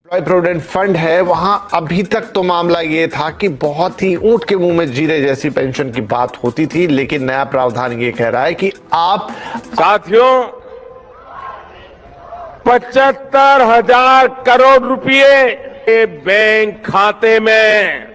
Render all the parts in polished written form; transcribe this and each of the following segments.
Employ provident fund है, वहां अभी तक तो मामला ये था कि बहुत ही ऊंट के मुंह में जीरे जैसी पेंशन की बात होती थी, लेकिन नया प्रावधान ये कह रहा है कि आप साथियों 75,000 करोड़ रुपए के बैंक खाते में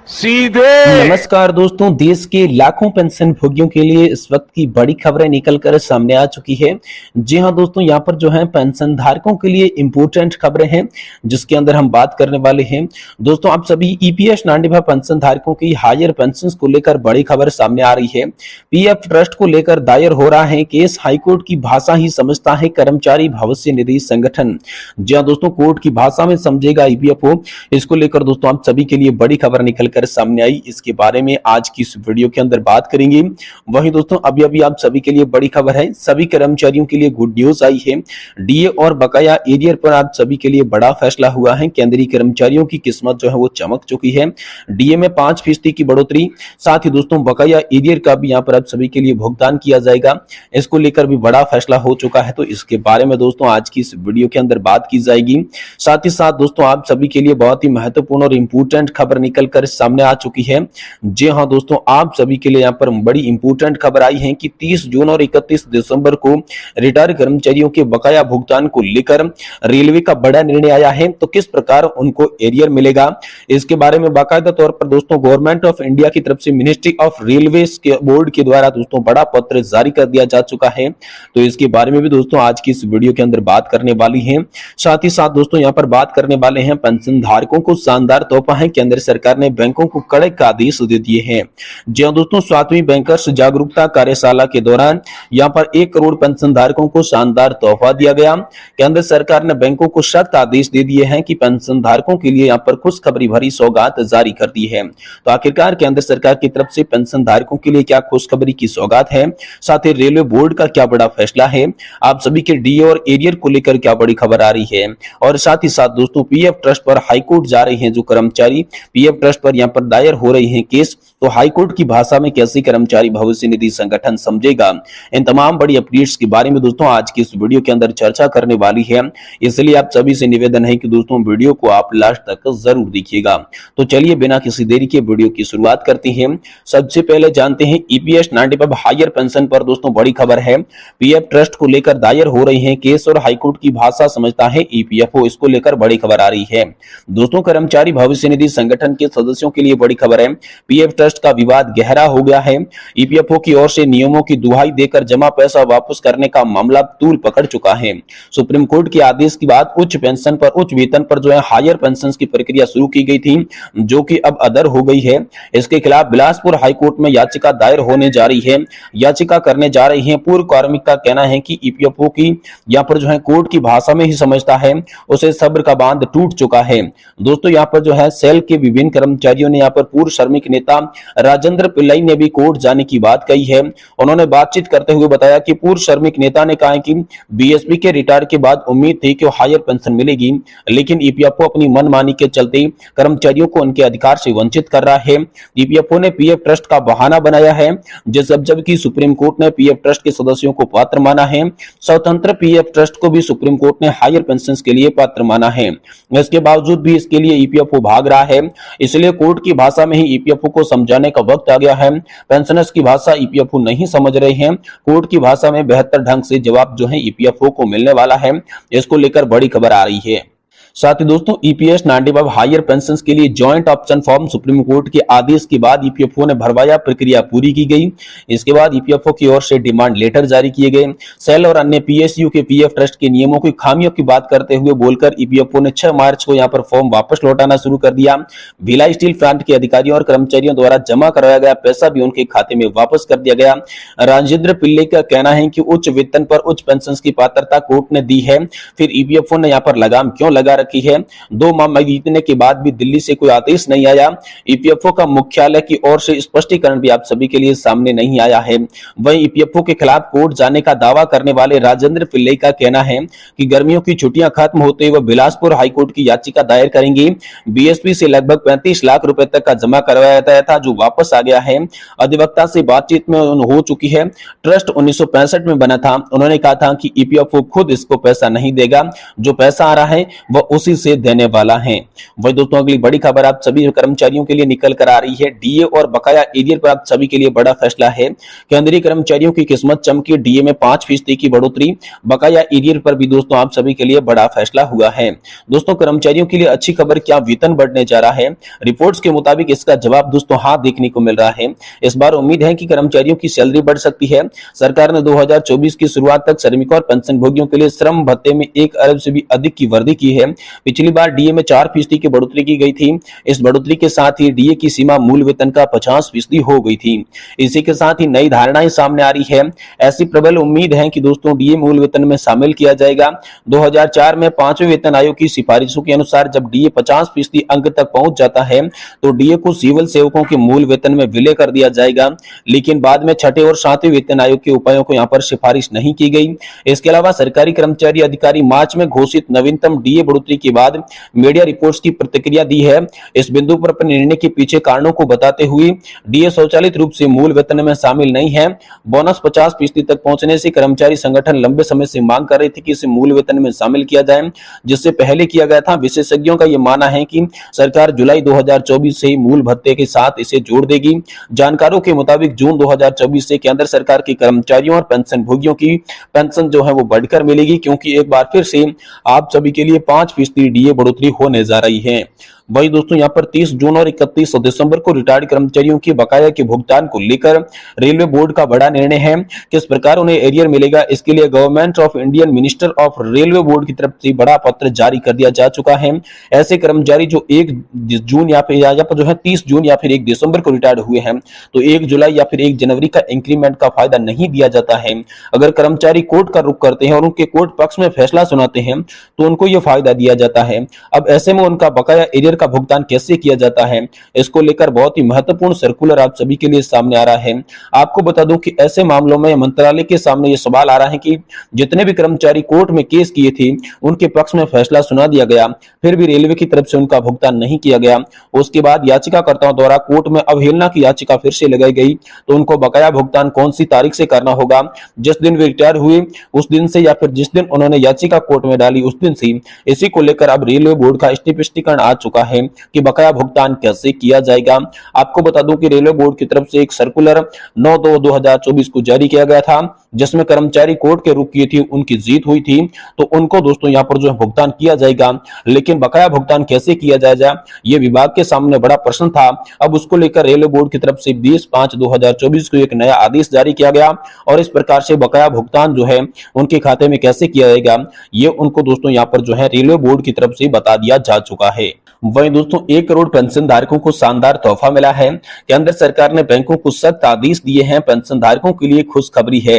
सीधे। नमस्कार दोस्तों, देश के लाखों पेंशन भोगियों के लिए इस वक्त की बड़ी खबरें निकलकर सामने आ चुकी है। जी हां दोस्तों, यहां पर जो है पेंशन धारकों के लिए इंपोर्टेंट खबरें हैं जिसके अंदर हम बात करने वाले हैं। दोस्तों, आप सभी ईपीएस नांडेवा पेंशन धारकों की हायर पेंशन को लेकर बड़ी खबर सामने आ रही है। पीएफ ट्रस्ट को लेकर दायर हो रहा है केस, हाईकोर्ट की भाषा ही समझता है कर्मचारी भविष्य निधि संगठन। जी हां दोस्तों, कोर्ट की भाषा में समझेगा ईपीएफओ। इसको लेकर दोस्तों आप सभी के लिए बड़ी खबर निकल सामने आई, इसके बारे में आज की इस वीडियो के अंदर बात करेंगे। वहीं दोस्तों अभी आप सभी के लिए बड़ी खबर है, सभी कर्मचारियों के लिए गुड न्यूज आई है। डीए और बकाया एरियर पर आप सभी के लिए बड़ा फैसला हुआ है। केंद्रीय कर्मचारियों की किस्मत जो है वो चमक चुकी है। डीए में 5% की बढ़ोतरी, साथ ही दोस्तों बकाया एरियर का भी यहाँ पर आप सभी के लिए भुगतान किया जाएगा। इसको लेकर भी बड़ा फैसला हो चुका है, तो इसके बारे में दोस्तों आज की इस वीडियो के अंदर बात की जाएगी। साथ ही साथ दोस्तों आप सभी के लिए बहुत ही महत्वपूर्ण और इंपोर्टेंट खबर निकलकर सामने आ चुकी है। जी हां दोस्तों, आप सभी के लिए यहां पर बड़ी इंपोर्टेंट खबर आई है कि 30 जून और 31 दिसंबर को रिटायर्ड कर्मचारियों के बकाया भुगतान को लेकर रेलवे का बड़ा निर्णय आया है। तो किस प्रकार उनको एरियर मिलेगा, इसके बारे में बाकायदा तौर पर दोस्तों गवर्नमेंट ऑफ इंडिया की तरफ से मिनिस्ट्री ऑफ रेलवे के बोर्ड के द्वारा दोस्तों बड़ा पत्र जारी कर दिया जा चुका है। तो इसके बारे में भी दोस्तों आज की इस वीडियो के अंदर बात करने वाली है। साथ ही साथ दोस्तों यहां पर बात करने वाले हैं पेंशन धारकों को शानदार तोहफा है, केंद्र सरकार ने बैंकों को कड़े का आदेश दे दिए हैं। जी हां दोस्तों, 7वीं बैंकर्स जागरूकता कार्यशाला के दौरान यहां पर 1 करोड़ पेंशन धारकों को शानदार तोहफा दिया गया। केंद्र सरकार ने बैंकों को सख्त आदेश दे दिए हैं कि पेंशन धारकों के लिए यहां पर खुशखबरी भरी सौगात जारी कर दी है। तो आखिरकार केंद्र सरकार की तरफ से पेंशन धारकों के लिए क्या खुशखबरी की सौगात है, साथ ही रेलवे बोर्ड का क्या बड़ा फैसला है, आप सभी के डीए और एरियर को लेकर क्या बड़ी खबर आ रही है, और साथ ही साथ दोस्तों पीएफ ट्रस्ट पर हाईकोर्ट जा रहे हैं जो कर्मचारी पीएफ ट्रस्ट पर यहां पर दायर हो रही है केस, तो हाईकोर्ट की भाषा में कैसे कर्मचारी भविष्य निधि संगठन समझेगा। इन तमाम बड़ी अपडेट्स के बारे में दोस्तों आज की इस वीडियो के अंदर चर्चा करने वाली है, इसलिए आप सभी से निवेदन है कि दोस्तों वीडियो को आप लास्ट तक जरूर देखिएगा। तो चलिए बिना किसी देरी के वीडियो की शुरुआत करते हैं। सबसे पहले जानते हैं ईपीएस नांडेवा हायर पेंशन पर दोस्तों बड़ी खबर है। पीएफ ट्रस्ट को लेकर दायर हो रही है केस और हाईकोर्ट की भाषा समझता है ईपीएफओ, इसको लेकर बड़ी खबर आ रही है। दोस्तों कर्मचारी भविष्य निधि संगठन के सदस्यों के लिए बड़ी खबर है। पीएफ ट्रस्ट का विवाद गहरा हो गया है। ईपीएफओ की ओर से नियमों की दुहाई देकर जमा पैसा वापस करने का मामला तूल पकड़ चुका है। सुप्रीम कोर्ट के आदेश के बाद उच्च पेंशन पर उच्च वेतन पर जो है हायर पेंशन की प्रक्रिया शुरू की गई थी, जो कि अब अदर हो गई है। इसके खिलाफ बिलासपुर हाईकोर्ट में याचिका दायर होने जा रही है। याचिका करने जा रही है पूर्व कार्मिक का कहना है कि ईपीएफओ की यहाँ पर जो है कोर्ट की भाषा में ही समझता है, उसे सब्र का बांध टूट चुका है। दोस्तों यहाँ पर जो है सेल के विभिन्न कर्मचारियों ने यहाँ पर पूर्व श्रमिक नेता राजेंद्र पिल्लाई ने भी कोर्ट जाने की बात कही है। उन्होंने बातचीत करते हुए बताया कि पूर्व श्रमिक नेता ने कहा कि बीएसपी के रिटायर के बाद उम्मीद थी कि हायर पेंशन मिलेगी, लेकिन ईपीएफओ अपनी मनमानी के चलते कर्मचारियों को उनके अधिकार से वंचित कर रहा है। ईपीएफओ ने पीएफ ट्रस्ट का बहाना बनाया है, जबकि सुप्रीम कोर्ट ने पीएफ ट्रस्ट के सदस्यों को पात्र माना है। स्वतंत्र पीएफ ट्रस्ट को भी सुप्रीम कोर्ट ने हायर पेंशन के लिए पात्र माना है। इसके बावजूद भी इसके लिए ईपीएफओ भाग रहा है, इसलिए कोर्ट की भाषा में ही ईपीएफओ को समझाने का वक्त आ गया है। पेंशनर्स की भाषा ईपीएफओ नहीं समझ रहे हैं, कोर्ट की भाषा में बेहतर ढंग से जवाब जो है ईपीएफओ को मिलने वाला है। इसको लेकर बड़ी खबर आ रही है। साथ ही दोस्तों ईपीएस नांडेवा हायर पेंशन के लिए joint option form supreme court के आदेश के बाद ईपीएफओ ने भरवाया, प्रक्रिया पूरी की गई। इसके बाद ईपीएफओ की ओर से डिमांड लेटर जारी किए गए। सेल और अन्य पीएसयू के पीएफ ट्रस्ट के नियमों की खामियों की बात करते हुए बोलकर ईपीएफओ ने 6 मार्च को यहां पर फॉर्म वापस लौटाना शुरू कर दिया। भिलाई स्टील प्लांट के अधिकारियों और कर्मचारियों द्वारा जमा कराया गया पैसा भी उनके खाते में वापस कर दिया गया। राजेंद्र पिल्ले का कहना है कि उच्च वेतन पर उच्च पेंशन की पात्रता कोर्ट ने दी है, फिर ईपीएफओ ने यहाँ पर लगाम क्यों लगा रखी है। 2 मामला जीतने के बाद भी दिल्ली से कोई आदेश नहीं आया। ईपीएफओ का मुख्यालय की ओर से स्पष्टीकरण भी आप सभी के लिए सामने नहीं आया है। वहीं ईपीएफओ के खिलाफ कोर्ट जाने का दावा करने वाले राजेंद्र पिल्ले का कहना है कि गर्मियों की छुट्टियां खत्म होते ही वह बिलासपुर हाईकोर्ट की याचिका दायर करेंगे। बीएसपी से लगभग 35 लाख रुपए तक का जमा करवाया गया था, जो वापस आ गया है। अधिवक्ता से बातचीत में हो चुकी है। ट्रस्ट 1965 में बना था। उन्होंने कहा था कि ईपीएफओ खुद इसको पैसा नहीं देगा, जो पैसा आ रहा है वह उसी से देने वाला है। वही दोस्तों अगली बड़ी खबर आप सभी कर्मचारियों के लिए निकल कर आ रही है। डीए और बकाया एरियर पर आप सभी के लिए बड़ा फैसला है। केंद्रीय कर्मचारियों की किस्मत चमकी, डीए में 5% की बढ़ोतरी, बकाया एरियर पर भी दोस्तों आप सभी के लिए बड़ा फैसला हुआ है। दोस्तों कर्मचारियों के लिए अच्छी खबर, क्या वेतन बढ़ने जा रहा है? रिपोर्ट्स के मुताबिक इसका जवाब दोस्तों हाँ देखने को मिल रहा है। इस बार उम्मीद है कि कर्मचारियों की सैलरी बढ़ सकती है। सरकार ने 2024 की शुरुआत तक श्रमिकों और पेंशन भोगियों के लिए श्रम भत्ते में 1 अरब से भी अधिक की वृद्धि की है। पिछली बार डीए में 4% की बढ़ोतरी की गई थी। इस बढ़ोतरी के साथ ही डीए की सीमा मूल वेतन का 50% हो गई थी। इसी के साथ ही नई धारणाएं सामने आ रही है। ऐसी प्रबल उम्मीद है कि दोस्तों डीए मूल वेतन में शामिल किया जाएगा। 2004 में 5वें वेतन आयोग की सिफारिशों के अनुसार जब डीए 50% अंक तक पहुंच जाता है तो डीए को सिविल सेवकों के मूल वेतन में विलय कर दिया जाएगा। लेकिन बाद में 6ठे और 7वें वेतन आयोग के उपायों को यहां पर सिफारिश नहीं की गई। इसके अलावा सरकारी कर्मचारी अधिकारी मार्च में घोषित नवीनतम डीए बढ़ोतरी के बाद मीडिया रिपोर्ट्स की प्रतिक्रिया दी है। इस बिंदु पर अपने निर्णय के पीछे कारणों को बताते हुए डीए स्वचालित रूप से मूल वेतन में शामिल नहीं है। बोनस 50% तक पहुंचने से कर्मचारी संगठन लंबे समय से मांग कर रहे थे कि इसे मूल वेतन में शामिल किया जाए, जिससे पहले किया गया था। विशेषज्ञों का यह मानना है कि सरकार जुलाई 2024 से ही मूल भत्ते के साथ इसे जोड़ देगी। जानकारों के मुताबिक जून 2024 से केंद्र सरकार के कर्मचारियों और पेंशन भोगियों की पेंशन जो है वो बढ़कर मिलेगी, क्योंकि एक बार फिर से आप सभी के लिए 5% डीए बढ़ोतरी होने जा रही है। वही दोस्तों यहाँ पर 30 जून और 31 दिसंबर को रिटायर्ड कर्मचारियों की बकाया के भुगतान को लेकर रेलवे बोर्ड का बड़ा निर्णय है। किस प्रकार उन्हें एरियर मिलेगा, इसके लिए government of Indian minister of railway board की तरफ से बड़ा पत्र जारी कर दिया जा चुका है। ऐसे कर्मचारी जो 1 जून या फिर जो है 30 जून या फिर 1 दिसंबर को रिटायर्ड हुए हैं तो 1 जुलाई या फिर 1 जनवरी का इंक्रीमेंट का फायदा नहीं दिया जाता है। अगर कर्मचारी कोर्ट का रुख करते हैं और उनके कोर्ट पक्ष में फैसला सुनाते हैं तो उनको यह फायदा दिया जाता है। अब ऐसे में उनका बकाया एरियर का भुगतान कैसे किया जाता है, इसको लेकर बहुत ही महत्वपूर्ण सर्कुलर आप सभी के लिए सामने आ रहा है। आपको बता दूं कि ऐसे मामलों में मंत्रालय के सामने यह सवाल आ रहा है कि जितने भी कर्मचारी कोर्ट में केस किए थे उनके पक्ष में फैसला सुना दिया गया, फिर भी रेलवे की तरफ से उनका भुगतान नहीं किया गया। उसके बाद याचिकाकर्ताओं द्वारा कोर्ट में अवहेलना की याचिका फिर से लगाई गई तो उनको बकाया भुगतान कौन सी तारीख से करना होगा, जिस दिन वे रिटायर हुए उस दिन से या फिर जिस दिन उन्होंने याचिका कोर्ट में डाली उस दिन से। इसी को लेकर अब रेलवे बोर्ड का स्पष्टीकरण आ चुका है कि बकाया भुगतान कैसे किया जाएगा। आपको बता दूं कि रेलवे बोर्ड की तरफ से एक सर्कुलर 9/2/2024 को जारी किया गया था, जिसमें कर्मचारी कोर्ट के रुख किए थे, उनकी जीत हुई थी तो उनको दोस्तों यहां पर जो है भुगतान किया जाएगा। लेकिन बकाया भुगतान कैसे किया जाएगा, ये विभाग के सामने बड़ा प्रश्न था। अब उसको लेकर रेलवे बोर्ड की तरफ से 20/5/2024 को एक नया आदेश जारी किया गया और इस प्रकार से बकाया भुगतान जो है उनके खाते में कैसे किया जाएगा ये उनको दोस्तों यहां पर जो है रेलवे बोर्ड की तरफ से बता दिया जा चुका है। वहीं दोस्तों 1 करोड़ पेंशन धारकों को शानदार तोहफा मिला है। केंद्र सरकार ने बैंकों को सख्त आदेश दिए हैं। पेंशन धारकों के लिए खुशखबरी है।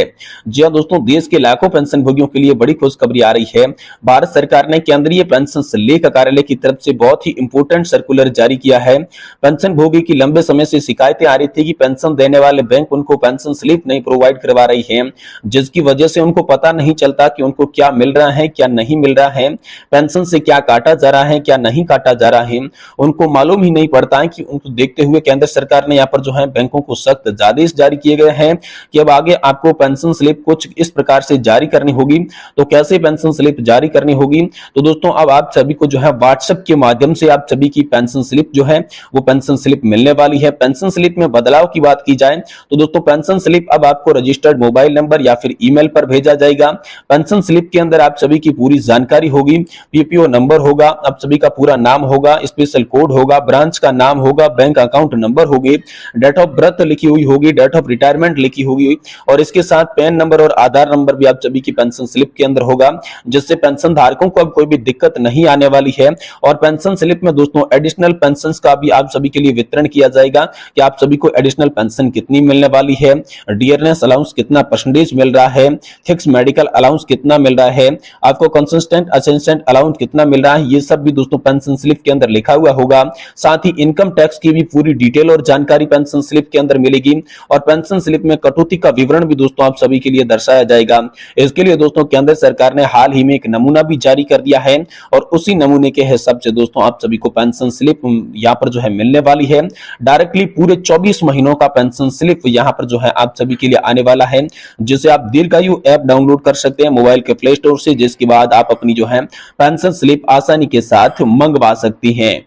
जी हां दोस्तों, देश के लाखों पेंशन भोगियों के लिए बड़ी खुशखबरी आ रही है। भारत सरकार ने केंद्रीय पेंशन सलेखा कार्यालय की तरफ से बहुत ही इंपोर्टेंट सर्कुलर जारी किया है। पेंशन भोगी की लंबे समय से शिकायतें आ रही थी कि पेंशन देने वाले बैंक उनको पेंशन स्लिप नहीं प्रोवाइड करवा रही है, जिसकी वजह से उनको पता नहीं चलता कि उनको क्या मिल रहा है क्या नहीं मिल रहा है, पेंशन से क्या काटा जा रहा है क्या नहीं काटा जा रहा है, उनको मालूम ही नहीं पड़ता है। कि उनको देखते हुए केंद्र सरकार ने यहाँ पर जो है बैंकों को सख्त आदेश जारी किए गए हैं कि अब आगे आपको पेंशन स्लिप कुछ इस प्रकार से जारी करनी होगी। तो कैसे पेंशन स्लिप जारी करनी होगी, तो दोस्तों अब आप सभी को जो है व्हाट्सएप के माध्यम से आप सभी की पेंशन स्लिप जो है वो पेंशन स्लिप मिलने वाली है। पेंशन स्लिप में बदलाव की बात की जाए तो दोस्तों पेंशन स्लिप अब आपको रजिस्टर्ड मोबाइल नंबर या फिर ईमेल पर भेजा जाएगा। पेंशन स्लिप के अंदर आप सभी की पूरी जानकारी होगी, पीपीओ नंबर होगा, आप सभी का पूरा नाम होगा, स्पेशल कोड होगा, ब्रांच का नाम होगा, बैंक अकाउंट नंबर होगी, डेट ऑफ बर्थ लिखी हुई होगी, डेट ऑफ रिटायरमेंट लिखी होगी और इसके साथ पैन नंबर और आधार नंबर भी आप सभी की पेंशन स्लिप के अंदर होगा, जिससे पेंशन धारकों को अब कोई भी दिक्कत नहीं आने वाली है। और पेंशन स्लिप में दोस्तों एडिशनल पेंशन का भी आप सभी के लिए वितरण किया जाएगा कि आप सभी को एडिशनल पेंशन कितनी मिलने वाली है, डियरनेस अलाउंस कितना परसेंटेज मिल रहा है, फिक्स मेडिकल अलाउंस कितना मिल रहा है, आपको कंसिस्टेंट असिस्टेंट अलाउंस कितना मिल रहा है, ये सब भी दोस्तों पेंशन स्लिप के अंदर लिखा हुआ होगा। साथ ही इनकम टैक्स की भी पूरी डिटेल और जानकारी पेंशन स्लिप के अंदर मिलेगी और पेंशन स्लिप में कटौती का विवरण भी दोस्तों आप सभी सभी के लिए दर्शाया जाएगा। इसके लिए दोस्तों केंद्र सरकार ने हाल ही में एक नमूना भी जारी कर दिया है और उसी नमूने के हिसाब से दोस्तों आप सभी को पेंशन स्लिप यहाँ पर जो है मिलने वाली है। डायरेक्टली पूरे 24 महीनों का पेंशन स्लिप यहाँ पर जो है आप सभी के लिए आने वाला है, जिसे आप दीर्घायु ऐप डाउनलोड कर सकते हैं मोबाइल के प्ले स्टोर से, जिसके बाद आप अपनी जो है पेंशन स्लिप आसानी के साथ मंगवा सकती हैं।